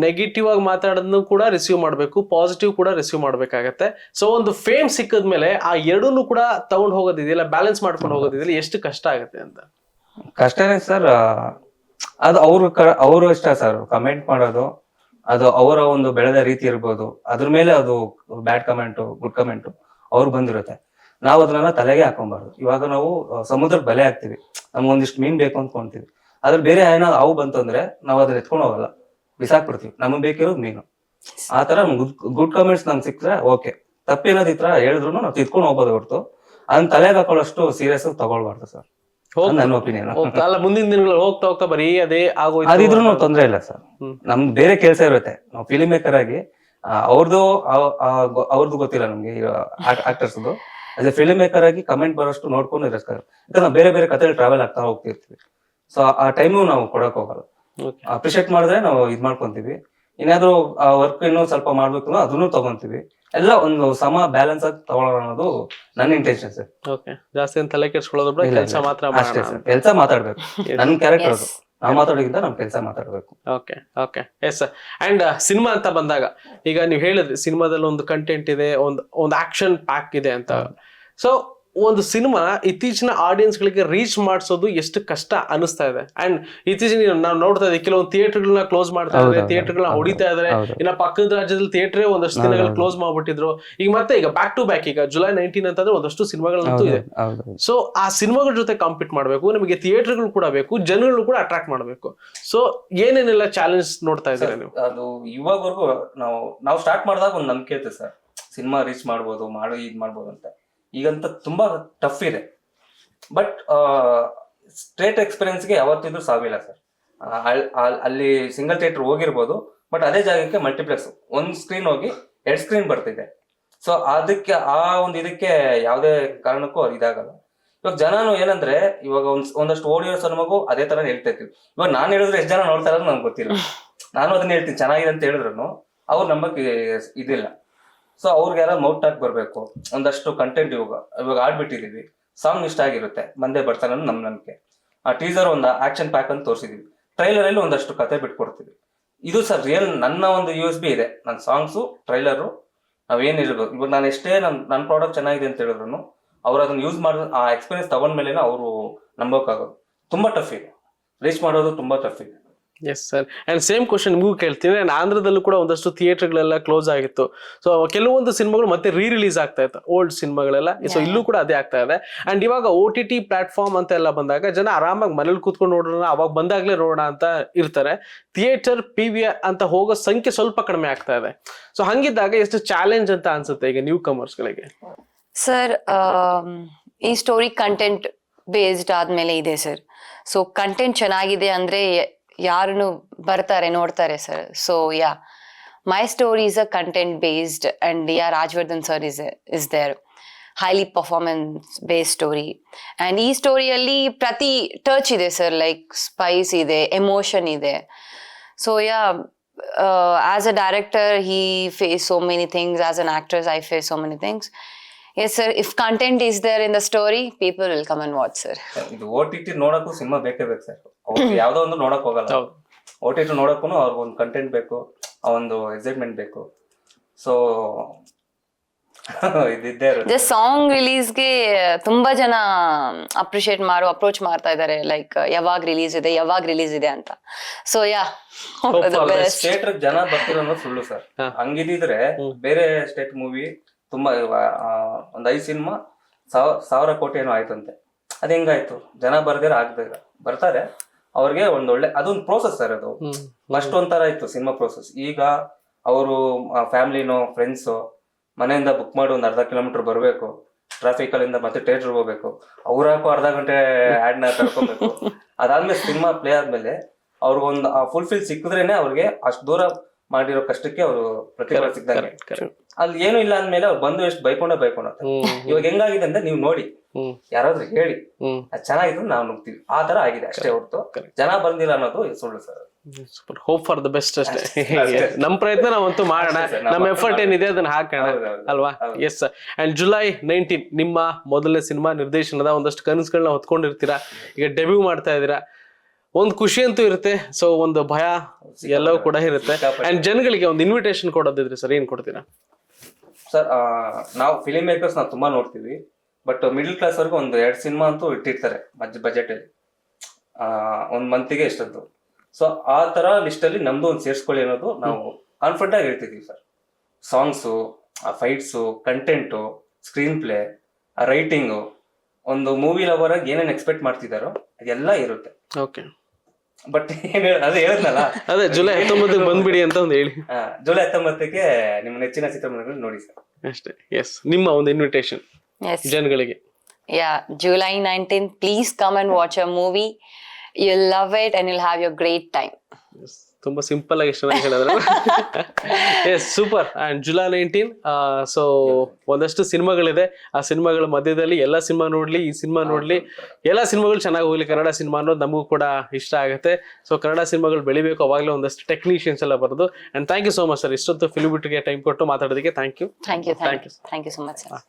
ನೆಗೆಟಿವ್ ಆಗಿ ಮಾತಾಡೋದನ್ನು ಕೂಡ ರಿಸೀವ್ ಮಾಡಬೇಕು, ಪಾಸಿಟಿವ್ ಕೂಡ ರಿಸೀವ್ ಮಾಡ್ಬೇಕಾಗತ್ತೆ. ಸೊ ಒಂದು ಫೇಮ್ ಸಿಕ್ಕದ್ಮೇಲೆ ಆ ಎರಡನ್ನೂ ಕೂಡ ತಗೊಂಡ್ ಹೋಗೋದಿದೆಯಲ್ಲ, ಬ್ಯಾಲೆನ್ಸ್ ಮಾಡ್ಕೊಂಡು ಹೋಗೋದಿದೆಯಲ್ಲ, ಎಷ್ಟು ಕಷ್ಟ ಆಗುತ್ತೆ ಅಂತ? ಕಷ್ಟನೇ ಸರ್. ಅದು ಅವ್ರು ಇಷ್ಟ ಸರ್, ಕಮೆಂಟ್ ಮಾಡೋದು ಅದು ಅವರ ಒಂದು ಬೆಳೆದ ರೀತಿ ಇರ್ಬೋದು, ಅದ್ರ ಮೇಲೆ ಅದು ಬ್ಯಾಡ್ ಕಮೆಂಟು ಗುಡ್ ಕಮೆಂಟು ಅವ್ರು ಬಂದಿರುತ್ತೆ. ನಾವು ಅದನ್ನ ತಲೆಗೆ ಹಾಕೊಂಬಾರ್ದು. ಇವಾಗ ನಾವು ಸಮುದ್ರಕ್ಕೆ ಬಲೆ ಹಾಕ್ತಿವಿ, ನಮ್ಗೆ ಒಂದಿಷ್ಟು ಮೀನ್ ಬೇಕು ಅಂದ್ಕೊಂತೀವಿ, ಅದ್ರ ಬೇರೆ ಏನಾದ್ರು ಅವು ಬಂತು ಅಂದ್ರೆ ನಾವು ಅದ್ರ ಎತ್ಕೊಂಡು ಹೋಗಲ್ಲ, ಬಿಸಾಕ್ಬಿಡ್ತೀವಿ. ನಮಗ್ ಬೇಕಿರೋದು ಮೀನು. ಆತರ ಗುಡ್ ಕಮೆಂಟ್ಸ್ ನಮ್ಗೆ ಸಿಕ್ಕ್ರೆ ಓಕೆ, ತಪ್ಪೇನಾದ್ರು ಈ ತರ ಹೇಳಿದ್ರು ನಾವು ತಿದ್ಕೊಂಡು ಹೋಗ್ಬೋದು ಹೊರತು ಅದನ್ನ ತಲೆಗೆ ಹಾಕೊಳ್ಳೋಷ್ಟು ಸೀರಿಯಸ್ ತಗೊಳ್ಬಾರ್ದು ಸರ್, ನನ್ನ ಒಪಿನಿಯನ್. ಅಲ್ಲ, ಮುಂದಿನ ದಿನಗಳು ಹೋಗ್ತಾ ಹೋಗ್ತಾ ಬರೀ ಅದೇ ಆಗೋಯ್ತು ಅದಿದ್ರು ತೊಂದ್ರೆ ಇಲ್ಲ ಸರ್. ನಮ್ಗೆ ಬೇರೆ ಕೆಲಸ ಇರುತ್ತೆ. ನಾವು ಫಿಲ್ಮ್ ಮೇಕರ್ ಆಗಿ ಅವ್ರದ್ದು ಗೊತ್ತಿಲ್ಲ ನಮ್ಗೆ, ಆಕ್ಟರ್ಸ್ದು. ಆಸ್ ಎ ಫಿಲ್ಮ್ ಮೇಕರ್ ಆಗಿ ಕಮೆಂಟ್ ಬರೋಷ್ಟು ನೋಡ್ಕೊಂಡು ಇರಸ್ತಾರೆ. ಯಾಕಂದ್ರೆ ನಾವು ಬೇರೆ ಬೇರೆ ಕಥೆಯಲ್ಲಿ ಟ್ರಾವೆಲ್ ಆಗ್ತಾ ಹೋಗ್ತಿರ್ತೀವಿ. ಸೊ ಆ ಟೈಮು ನಾವು ಕೊಡಕ್ ಹೋಗಲ್ಲ. ಅಪ್ರಿಶಿಯೇಟ್ ಮಾಡಿದ್ರೆ ನಾವು ಇದ್ ಮಾಡ್ಕೊಂತೀವಿ. ಏನಾದ್ರು ವರ್ಕ್ ಇನ್ನೂ ಸ್ವಲ್ಪ ಮಾಡ್ಬೇಕು ಅದನ್ನು ತಗೊಂತೀವಿ. ಎಲ್ಲ ಒಂದು ಸಮ ಬ್ಯಾಲೆನ್ಸ್ ಆಗಿ ತಗೊಳ್ಳೋಣ ಅನ್ನೋದು ನನ್ನ ಇಂಟೆನ್ಷನ್ ಸರ್. ಓಕೆ, ಜಾಸ್ತಿ ತಲೆ ಕೆಡ್ಸ್ಕೊಳ್ಳೋದು ಬೇಡ, ಕೆಲಸ ಮಾತ್ರ ಅಷ್ಟೇ ಸರ್. ಕೆಲಸ ಮಾತಾಡ್ಬೇಕು, ನನ್ನ ಕ್ಯಾರೆಕ್ಟರ್ ಅದು. ನಾವು ಮಾತಾಡೋಕ್ಕಿಂತ ನಮ್ ಕೆಲಸ ಮಾತಾಡ್ಬೇಕು. Okay okay, yes sir. And cinema ಅಂತ ಬಂದಾಗ, ಈಗ ನೀವು ಹೇಳಿದ್ರಿ ಸಿನಿಮಾದಲ್ಲಿ ಒಂದು ಕಂಟೆಂಟ್ ಇದೆ, ಒಂದು ಆಕ್ಷನ್ ಪ್ಯಾಕ್ ಇದೆ ಅಂತ. ಸೊ ಒಂದು ಸಿನಿಮಾ ಇತ್ತೀಚಿನ ಆಡಿಯನ್ಸ್ ಗಳಿಗೆ ರೀಚ್ ಮಾಡಿಸೋದು ಎಷ್ಟು ಕಷ್ಟ ಅನಿಸ್ತಾ ಇದೆ. ಅಂಡ್ ಇತ್ತೀಚಿನ ನಾವು ನೋಡ್ತಾ ಇದ್ದೀವಿ, ಕೆಲವೊಂದು ಥಿಯೇಟರ್ಗಳನ್ನ ಕ್ಲೋಸ್ ಮಾಡ್ತಾ ಇದ್ದಾರೆ, ಥಿಯೇಟರ್ಗಳನ್ನ ಹೊಡಿತಾ ಇದ್ದಾರೆ. ಇನ್ನ ಪಕ್ಕದ ರಾಜ್ಯದಲ್ಲಿ ಥಿಯೇಟರ್ ಒಂದಷ್ಟು ದಿನಗಳು ಕ್ಲೋಸ್ ಮಾಡ್ಬಿಟ್ಟಿದ್ರು. ಈಗ ಮತ್ತೆ ಈಗ ಬ್ಯಾಕ್ ಟು ಬ್ಯಾಕ್, ಈಗ ಜುಲೈ 19 ಅಂತಂದ್ರೆ ಒಂದಷ್ಟು ಸಿನಿಮಾಗಳಂತೂ ಇದೆ. ಸೊ ಆ ಸಿನಿಮಾಗಳ ಜೊತೆ ಕಾಂಪೀಟ್ ಮಾಡಬೇಕು, ನಮಗೆ ಥಿಯೇಟರ್ಗಳು ಕೂಡ ಬೇಕು, ಜನಗಳು ಕೂಡ ಅಟ್ರಾಕ್ಟ್ ಮಾಡಬೇಕು. ಸೊ ಏನೇನೆಲ್ಲ ಚಾಲೆಂಜ್ ನೋಡ್ತಾ ಇದ್ದೀರಾ ನೀವು? ಅದು ಇವಾಗವರೆಗೂ ನಾವು ಸ್ಟಾರ್ಟ್ ಮಾಡಿದಾಗ ಒಂದು ನಂಬಿಕೆ ಇರುತ್ತೆ ಸರ್, ಸಿನಿಮಾ ರೀಚ್ ಮಾಡ್ಬೋದು, ಇದ್ ಮಾಡ್ಬೋದು ಅಂತ. ಈಗಂತ ತುಂಬಾ ಟಫ್ ಇದೆ. But straight ಎಕ್ಸ್ಪೀರಿಯನ್ಸ್ಗೆ ಯಾವತ್ತಿದ್ರು ಸಾವಿಲ್ಲ sir. ಅಲ್ಲಿ ಸಿಂಗಲ್ ಥಿಯೇಟರ್ ಹೋಗಿರ್ಬೋದು, ಬಟ್ ಅದೇ ಜಾಗಕ್ಕೆ ಮಲ್ಟಿಪ್ಲೆಕ್ಸ್, ಒಂದ್ ಸ್ಕ್ರೀನ್ ಹೋಗಿ 2 ಸ್ಕ್ರೀನ್ ಬರ್ತಿದೆ. ಸೊ ಅದಕ್ಕೆ ಇದಕ್ಕೆ ಯಾವುದೇ ಕಾರಣಕ್ಕೂ ಇದಾಗಲ್ಲ. ಇವಾಗ ಜನನು ಏನಂದ್ರೆ, ಇವಾಗ ಒಂದಷ್ಟು ಓಡಿಯೋ ಸಿನಿಮಾಗೂ ಅದೇ ತರ ಹೇಳ್ತಾ ಇರ್ತೀವಿ. ಇವಾಗ ನಾನು ಹೇಳಿದ್ರೆ ಎಷ್ಟು ಜನ ನೋಡ್ತಾ ಇರೋದು ನಂಗೆ ಗೊತ್ತಿಲ್ಲ. ನಾನು ಅದನ್ನ ಹೇಳ್ತೀನಿ ಚೆನ್ನಾಗಿದೆ ಅಂತ ಹೇಳಿದ್ರು ಅವ್ರು ನಂಬಕ್ ಇದಿಲ್ಲ. ಸೊ ಅವ್ರಿಗೆ ಯಾರು ಮೌಟ್ ಟಾಕ್ ಬರ್ಬೇಕು, ಒಂದಷ್ಟು ಕಂಟೆಂಟ್ ಇವಾಗ ಆಡ್ಬಿಟ್ಟಿದೀವಿ, ಸಾಂಗ್ ಇಷ್ಟ ಆಗಿರುತ್ತೆ, ಬಂದೇ ಬರ್ತಾನೆ ಅನ್ನೋ ನಮ್ ನಂಬಿಕೆ. ಆ ಟೀಸರ್ ಒಂದು ಆಕ್ಷನ್ ಪ್ಯಾಕ್ ಅಂತ ತೋರಿಸಿದೀವಿ, ಟ್ರೈಲರ್ ಅಲ್ಲಿ ಒಂದಷ್ಟು ಕತೆ ಬಿಟ್ಕೊಡ್ತೀವಿ. ಇದು ಸರ್ ರಿಯಲ್ ನನ್ನ ಒಂದು USB ಇದೆ. ನನ್ನ ಸಾಂಗ್ಸು ಟ್ರೈಲರು ನಾವೇನ್ ಇರ್ಬೋದು. ಇವಾಗ ನಾನು ಎಷ್ಟೇ ನನ್ನ ಪ್ರಾಡಕ್ಟ್ ಚೆನ್ನಾಗಿದೆ ಅಂತ ಹೇಳಿದ್ರು ಅವ್ರು ಅದನ್ನ ಯೂಸ್ ಮಾಡಿದ ಆ ಎಕ್ಸ್ಪೀರಿಯನ್ಸ್ ತಗೊಂಡ್ಮೇಲೆ ಅವರು ನಂಬೋಕ್ಕಾಗೋದು. ತುಂಬಾ ಟಫ್ ಇದೆ, ರೀಚ್ ಮಾಡೋದು ತುಂಬಾ ಟಫ್ ಇದೆ. Yes sir. And same question ನಿಮಗೂ ಕೇಳ್ತೀನಿ. ಅಂಡ್ ಆಂಧ್ರದಲ್ಲೂ ಕೂಡ ಒಂದಷ್ಟು ಥಿಯೇಟರ್ಗಳೆಲ್ಲ ಕ್ಲೋಸ್ ಆಗಿತ್ತು. ಸೊ ಕೆಲವೊಂದು ಸಿನಿಮಾಗಳು ಮತ್ತೆ ರಿಲೀಸ್ ಆಗ್ತಾ ಇತ್ತು, ಓಲ್ಡ್ ಸಿನಿಮಾಗಳೆಲ್ಲ. ಸೊ ಇಲ್ಲೂ ಕೂಡ ಅದೇ ಆಗ್ತಾ ಇದೆ. ಅಂಡ್ ಇವಾಗ OTT ಪ್ಲಾಟ್ಫಾರ್ಮ್ ಅಂತ ಎಲ್ಲ ಬಂದಾಗ ಜನ ಆರಾಮಾಗಿ ಮನೇಲಿ ಕೂತ್ಕೊಂಡು ನೋಡೋಣ, ಅವಾಗ ಬಂದಾಗ್ಲೇ ನೋಡೋಣ ಅಂತ ಇರ್ತಾರೆ. ಥಿಯೇಟರ್ PVR ಅಂತ ಹೋಗೋ ಸಂಖ್ಯೆ ಸ್ವಲ್ಪ ಕಡಿಮೆ ಆಗ್ತಾ ಇದೆ. ಸೊ ಹಂಗಿದ್ದಾಗ ಎಷ್ಟು ಚಾಲೆಂಜ್ ಅಂತ ಅನ್ಸುತ್ತೆ ಈಗ ನ್ಯೂ ಕಮರ್ಸ್ಗಳಿಗೆ? ಸರ್, ಈ ಸ್ಟೋರಿ ಕಂಟೆಂಟ್ ಬೇಸ್ಡ್ ಆದ್ಮೇಲೆ ಇದೆ ಸರ್. ಸೊ ಕಂಟೆಂಟ್ ಚೆನ್ನಾಗಿದೆ ಅಂದ್ರೆ ಯಾರು ಬರ್ತಾರೆ, ನೋಡ್ತಾರೆ sir. So my story is a content based and Rajavardhan sir is there, highly performance based story. And ಈ ಸ್ಟೋರಿಯಲ್ಲಿ ಪ್ರತಿ ಟಚ್ ಇದೆ ಸರ್, ಲೈಕ್ ಸ್ಪೈಸ್ ಇದೆ, ಎಮೋಷನ್ ಇದೆ. So as a director, he faced so many things. As an actress, I face so many things. Yes, sir. If content is there in the story, people will come and watch, sir. ಇದು OTT ನೋಡಕ್ಕೂ cinema ಬೇಕೇ ಬೇಕು sir. ಅವ್ರು ಯಾವ್ದೋ ಒಂದು ನೋಡಕ್ ಹೋಗಲ್ಲ. ಹೌದು. OTT ನೋಡಕ್ಕೂ ಅವ್ರಿಗೊಂದು ಕಂಟೆಂಟ್ ಬೇಕು, ಆ ಒಂದು ಎಕ್ಸೈಟ್ಮೆಂಟ್ ಬೇಕು. ಸೊ ಇದಿದ್ದೇ ಇರುತ್ತೆ. ಜಸ್ಟ್ ಸಾಂಗ್ ರಿಲೀಸ್ಗೆ ತುಂಬಾ ಜನ ಅಪ್ರೋಚ್ ಮಾಡ್ತಾ ಇದ್ದಾರೆ, ಲೈಕ್ ಯಾವಾಗ ರಿಲೀಸ್ ಇದೆ ಅಂತ. ಸೊ ಯಾ, ಸ್ಟೇಟ್ ಜನ ಬರ್ತಿರೋ ಅನ್ನೋದು ಸುಳ್ಳು ಸರ್. ಹಂಗಿದ್ರೆ ಬೇರೆ ಸ್ಟೇಟ್ ಮೂವಿ ತುಂಬಾ ಒಂದ್ 5 ಸಿನಿಮಾ 1,000 ಕೋಟಿ ಏನೋ ಆಯ್ತಂತೆ. ಅದ್ ಹೆಂಗಾಯ್ತು? ಜನ ಬರ್ದಿರ ಆಗ್ದಾಗ ಬರ್ತಾರೆ, ಅವ್ರಿಗೆ ಒಂದೊಳ್ಳೆ ಅದೊಂದು ಪ್ರೋಸೆಸ್ ಸರ್. ಅದು ಫಸ್ಟ್ ಒಂಥರ ಇತ್ತು ಸಿನಿಮಾ ಪ್ರೋಸೆಸ್. ಈಗ ಅವರು ಫ್ಯಾಮಿಲಿನೋ ಫ್ರೆಂಡ್ಸು ಮನೆಯಿಂದ ಬುಕ್ ಮಾಡಿ ಒಂದು ಅರ್ಧ ಕಿಲೋಮೀಟರ್ ಬರಬೇಕು, ಟ್ರಾಫಿಕ್ ಅಲ್ಲಿಂದ ಮತ್ತೆ ಥಿಯೇಟರ್ ಹೋಗ್ಬೇಕು, ಅವ್ರಾಕು ಅರ್ಧ ಗಂಟೆ ಆಡ್ ನ ತಡ್ಕೊಬೇಕು. ಅದಾದ್ಮೇಲೆ ಸಿನಿಮಾ ಪ್ಲೇ ಆದ್ಮೇಲೆ ಅವ್ರಿಗೊಂದು ಫುಲ್ಫಿಲ್ ಸಿಕ್ಕಿದ್ರೇನೆ ಅವ್ರಿಗೆ ಅಷ್ಟು ದೂರ ಮಾಡಿರೋ ಕಷ್ಟಕ್ಕೆ ಅವರು ಪ್ರತಿಫಲ ಸಿಕ್ಕಿದಂಗೆ. ಅಲ್ಲಿ ಏನು ಇಲ್ಲ ಅಂದ್ಮೇಲೆ ಅವ್ರು ಬಂದು ಎಷ್ಟು ಬೈಕೊಂಡ ಇವಾಗ ಹೆಂಗಾಗಿದೆ ಅಂದ್ರೆ ನೀವು ನೋಡಿ, ಯಾರಾದ್ರೂ ಹೇಳಿ ಅದ್ ಚೆನ್ನಾಗಿತ್ತು ನಾವು ನುಗ್ತೀವಿ, ಆ ತರ ಆಗಿದೆ ಅಷ್ಟೇ ಹೊರತು ಜನ ಬಂದಿಲ್ಲ ಅನ್ನೋದು ಸುಳ್ಳು sir. Super, hope for the best ಅಷ್ಟೇ. ನಮ್ ಪ್ರಯತ್ನ ನಾವಂತೂ ಮಾಡೋಣ, ನಮ್ಮ ಎಫರ್ಟ್ ಏನಿದೆ ಅದನ್ನ ಹಾಕೋಣ ಅಲ್ವಾ? Yes sir. ಅಂಡ್ July 19 ನಿಮ್ಮ ಮೊದಲನೇ ಸಿನಿಮಾ ನಿರ್ದೇಶನದ ಒಂದಷ್ಟು ಕನಸುಗಳನ್ನ ಹೊತ್ಕೊಂಡಿರ್ತೀರಾ, ಈಗ ಡೆಬ್ಯೂ ಮಾಡ್ತಾ ಇದೀರಾ. ಒಂದು ಖುಷಿ ಅಂತೂ ಇರುತ್ತೆ, ಸೊ ಒಂದು ಭಯ ಎಲ್ಲವೂ ಕೂಡ ಇರುತ್ತೆ. ಅಂಡ್ ಜನಗಳಿಗೆ ಒಂದು ಇನ್ವಿಟೇಷನ್ ಕೊಡೋದಿದ್ರೆ ಸರ್ ಏನ್ ಕೊಡ್ತೀರಾ? ಸರ್ ನಾವು ಫಿಲಿಂ ಮೇಕರ್ಸ್ ನಾವು ತುಂಬಾ ನೋಡ್ತೀವಿ, ಬಟ್ ಮಿಡಲ್ ಕ್ಲಾಸ್ ವರ್ಗು ಒಂದು 2 ಸಿನಿಮಾ ಅಂತೂ ಇಟ್ಟಿರ್ತಾರೆ ಬಜೆಟ್ ಅಲ್ಲಿ, ಒಂದ್ ಮಂತಿಗೆ ಎಷ್ಟಂತೂ. ಸೊ ಆ ತರ ಲಿಸ್ಟ್ ಅಲ್ಲಿ ನಮ್ದು ಒಂದು ಸೇರ್ಸ್ಕೊಳ್ಳಿ ಅನ್ನೋದು ನಾವು ಕಾನ್ಫಿಡೆಂಟ್ ಆಗಿ ಹೇಳ್ತಿದೀವಿ sir. Songs, fights, content, screenplay, writing, ಒಂದು ಮೂವಿ ಲವರ್ ಆಗಿ ಏನೇನು ಎಕ್ಸ್ಪೆಕ್ಟ್ ಮಾಡ್ತಿದಾರೋ ಅದೆಲ್ಲ ಇರುತ್ತೆ. ಓಕೆ, ಬಟ್ ಅದೇ ಹೇಳಿದ್ನಲ್ಲ, ಅದೇ July 19 ಬಂದ್ಬಿಡಿ ಅಂತ ಒಂದು ಹೇಳಿ. July 19ಕ್ಕೆ ನಿಮ್ಮ ನೆಚ್ಚಿನ ಚಿತ್ರಮಂದಿರಗಳು ನೋಡಿ ಸರ್ ಅಷ್ಟೇ. ಎಸ್, ನಿಮ್ಮ ಒಂದು ಇನ್ವಿಟೇಷನ್ ಜನಗಳಿಗೆ. July 19th, please come and watch a movie. You'll love it and you'll have your great time. ತುಂಬಾ ಸಿಂಪಲ್ ಆಗಿ ಎಷ್ಟು ಹೇಳಿದ್ರೆ. Yes, super. And July 19, so ಒಂದಷ್ಟು ಸಿನಿಮಾಗಳಿದೆ. ಆ ಸಿನಿಮಾಗಳ ಮಧ್ಯದಲ್ಲಿ ಎಲ್ಲ ಸಿನಿಮಾ ನೋಡ್ಲಿ, ಈ ಸಿನಿಮಾ ನೋಡ್ಲಿ, ಎಲ್ಲ ಸಿನಿಮಾಗಳು ಚೆನ್ನಾಗಿ ಹೋಗ್ಲಿ. ಕನ್ನಡ ಸಿನಿಮಾ ಅನ್ನೋದು ನಮಗೂ ಕೂಡ ಇಷ್ಟ ಆಗುತ್ತೆ. ಸೊ ಕನ್ನಡ ಸಿನಿಮಾಗಳು ಬೆಳಿಬೇಕು, ಅವಾಗಲೇ ಒಂದಷ್ಟು ಟೆಕ್ನಿಷಿಯನ್ಸ್ ಎಲ್ಲ ಬರೋದು. And thank you so much sir, ಇಷ್ಟೊತ್ತು ಫಿಲ್ಮ್ ಬಿಟ್ಗೆ ಟೈಮ್ ಕೊಟ್ಟು ಮಾತಾಡೋದಕ್ಕೆ. Thank you So much, sir.